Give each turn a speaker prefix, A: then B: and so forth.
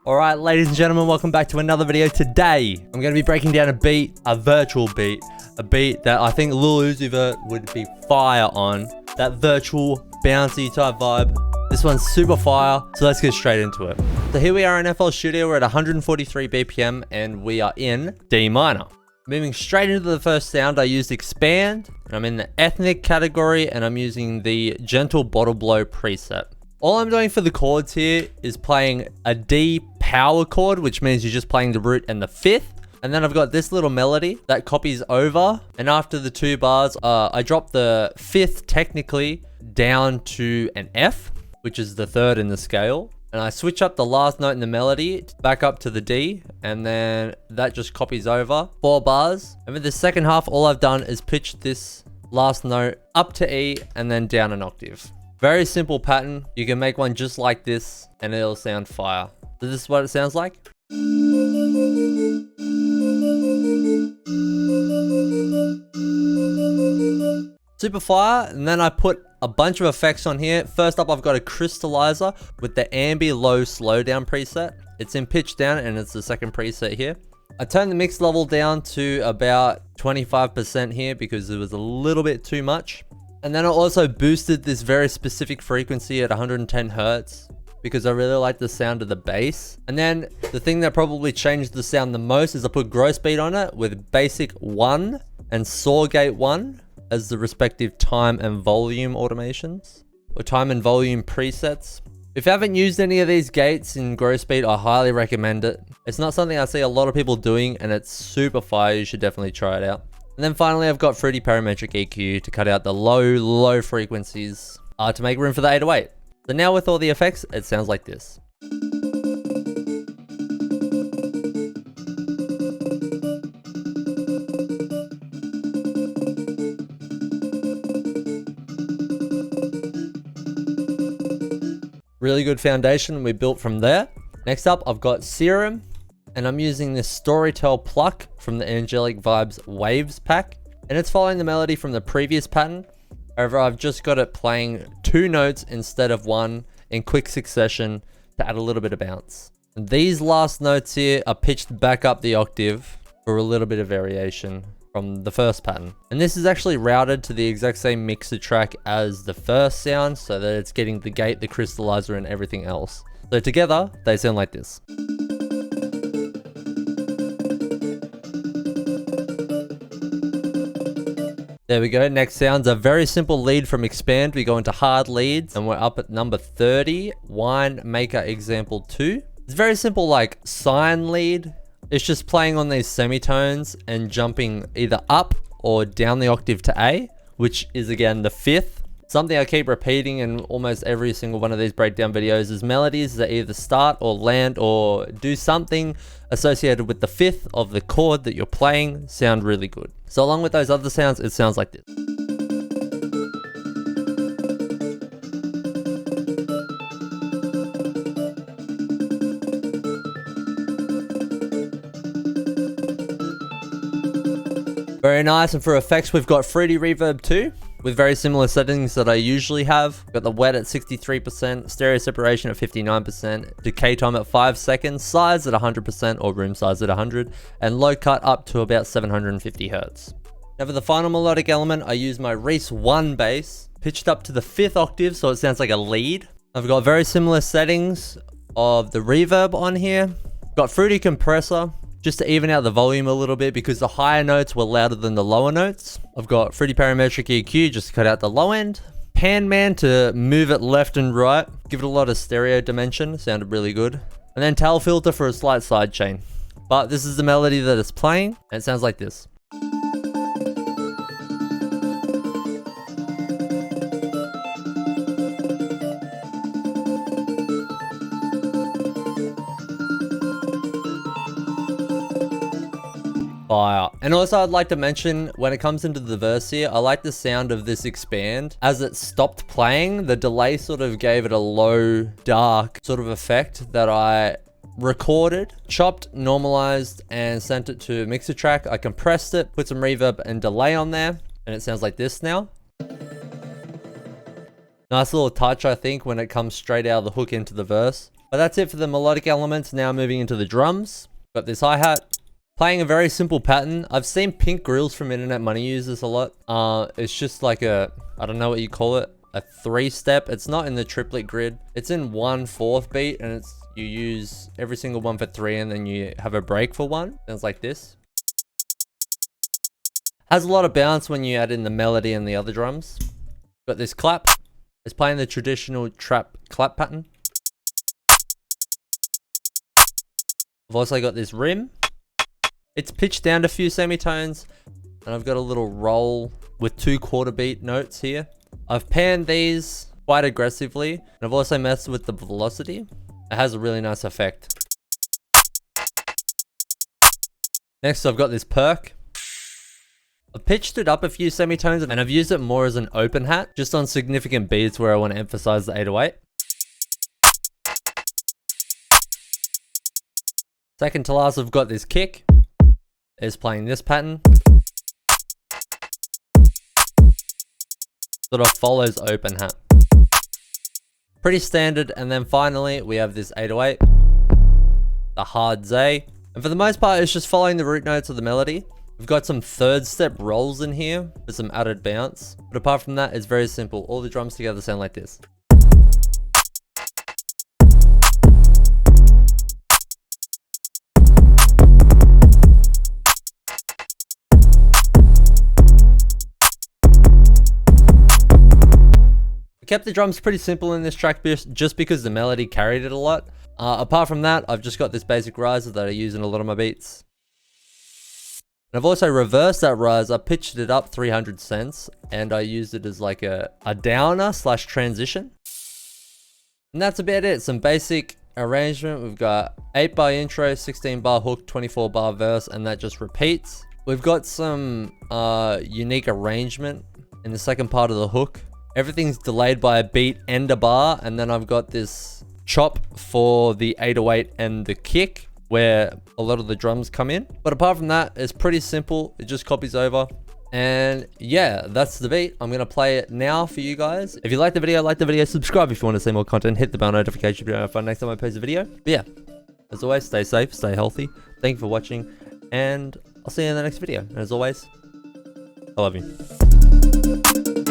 A: Alright, ladies and gentlemen, welcome back to another video. Today, I'm going to be breaking down a beat, a virtual beat, a beat that I think Lil Uzi Vert would be fire on. That virtual, bouncy type vibe. This one's super fire, so let's get straight into it. So here we are in FL Studio, we're at 143 BPM, and we are in D minor. Moving straight into the first sound, I used Expand, and I'm in the Ethnic category, and I'm using the Gentle Bottle Blow preset. All I'm doing for the chords here is playing a D power chord, which means you're just playing the root and the fifth. And then I've got this little melody that copies over. And after the 2 bars, I drop the fifth technically down to an F, which is the 3rd in the scale. And I switch up the last note in the melody back up to the D, and then that just copies over 4 bars. And with the second half, all I've done is pitch this last note up to E and then down an octave. Very simple pattern. You can make one just like this and it'll sound fire. So this is what it sounds like. Super fire. And then I put a bunch of effects on here. First up, I've got a crystallizer with the Ambi low slowdown preset. It's in pitch down and it's the second preset here. I turned the mix level down to about 25% here because it was a little bit too much. And then I also boosted this very specific frequency at 110 Hertz because I really like the sound of the bass. And then the thing that probably changed the sound the most is I put gross beat on it with basic 1 and saw gate 1 as the respective time and volume automations or time and volume presets. If you haven't used any of these gates in gross beat, I highly recommend it. It's not something I see a lot of people doing and it's super fire. You should definitely try it out. And then finally, I've got Fruity Parametric EQ to cut out the low frequencies to make room for the 808. So now with all the effects, it sounds like this. Really good foundation we built from there. Next up, I've got Serum. And I'm using this Storytell Pluck from the Angelic Vibes Waves pack. And it's following the melody from the previous pattern. However, I've just got it playing 2 notes instead of 1 in quick succession to add a little bit of bounce. And these last notes here are pitched back up the octave for a little bit of variation from the first pattern. And this is actually routed to the exact same mixer track as the first sound so that it's getting the gate, the crystallizer, and everything else. So together, they sound like this. There we go. Next sounds a very simple lead from Expand. We go into hard leads and we're up at number 30. Wine Maker Example 2. It's very simple, like sine lead. It's just playing on these semitones and jumping either up or down the octave to A, which is again the 5th. Something I keep repeating in almost every single one of these breakdown videos is melodies that either start or land or do something associated with the 5th of the chord that you're playing sound really good. So along with those other sounds, it sounds like this. Very nice. And for effects, we've got Fruity Reverb 2. With very similar settings that I usually have. Got the wet at 63%, stereo separation at 59%, decay time at 5 seconds, size at 100% or room size at 100, and low cut up to about 750 Hertz. Now for the final melodic element, I use my Reese 1 bass, pitched up to the 5th octave so it sounds like a lead. I've got very similar settings of the reverb on here. Got Fruity Compressor, just to even out the volume a little bit because the higher notes were louder than the lower notes. I've got Fruity Parametric EQ just to cut out the low end. Pan Man to move it left and right. Give it a lot of stereo dimension. Sounded really good. And then Tail Filter for a slight sidechain. But this is the melody that it's playing. And it sounds like this. Fire. And also I'd like to mention when it comes into the verse here, I like the sound of this Expand. As it stopped playing, the delay sort of gave it a low, dark sort of effect that I recorded, chopped, normalized, and sent it to a mixer track. I compressed it, put some reverb and delay on there, and it sounds like this now. Nice little touch, I think, when it comes straight out of the hook into the verse. But that's it for the melodic elements. Now moving into the drums. Got this hi-hat. Playing a very simple pattern. I've seen Pink Grills from Internet Money use this a lot. It's just like a, I don't know what you call it, a 3-step. It's not in the triplet grid. It's in 1/4 beat, and it's you use every single one for 3, and then you have a break for 1. Sounds like this. Has a lot of bounce when you add in the melody and the other drums. Got this clap. It's playing the traditional trap clap pattern. I've also got this rim. It's pitched down to a few semitones, and I've got a little roll with 2 quarter beat notes here. I've panned these quite aggressively, and I've also messed with the velocity. It has a really nice effect. Next, I've got this perk. I've pitched it up a few semitones, and I've used it more as an open hat, just on significant beats where I want to emphasize the 808. Second to last, I've got this kick. It's playing this pattern. Sort of follows open hat. Pretty standard. And then finally, we have this 808. The hard Z. And for the most part, it's just following the root notes of the melody. We've got some 3rd step rolls in here for some added bounce. But apart from that, it's very simple. All the drums together sound like this. I kept the drums pretty simple in this track just because the melody carried it a lot. Apart from that, I've just got this basic riser that I use in a lot of my beats. And I've also reversed that riser, pitched it up 300 cents, and I used it as like a downer / transition. And that's about it. Some basic arrangement. We've got 8-bar intro, 16-bar hook, 24-bar verse, and that just repeats. We've got some unique arrangement in the second part of the hook. Everything's delayed by a beat and a bar, and then I've got this chop for the 808 and the kick where a lot of the drums come in. But apart from that, it's pretty simple. It just copies over. And yeah, that's the beat. I'm gonna play it now for you guys. If you like the video, subscribe if you want to see more content, hit the bell notification bell for next time I post a video. But yeah, as always, stay safe, stay healthy. Thank you for watching, and I'll see you in the next video. And as always, I love you.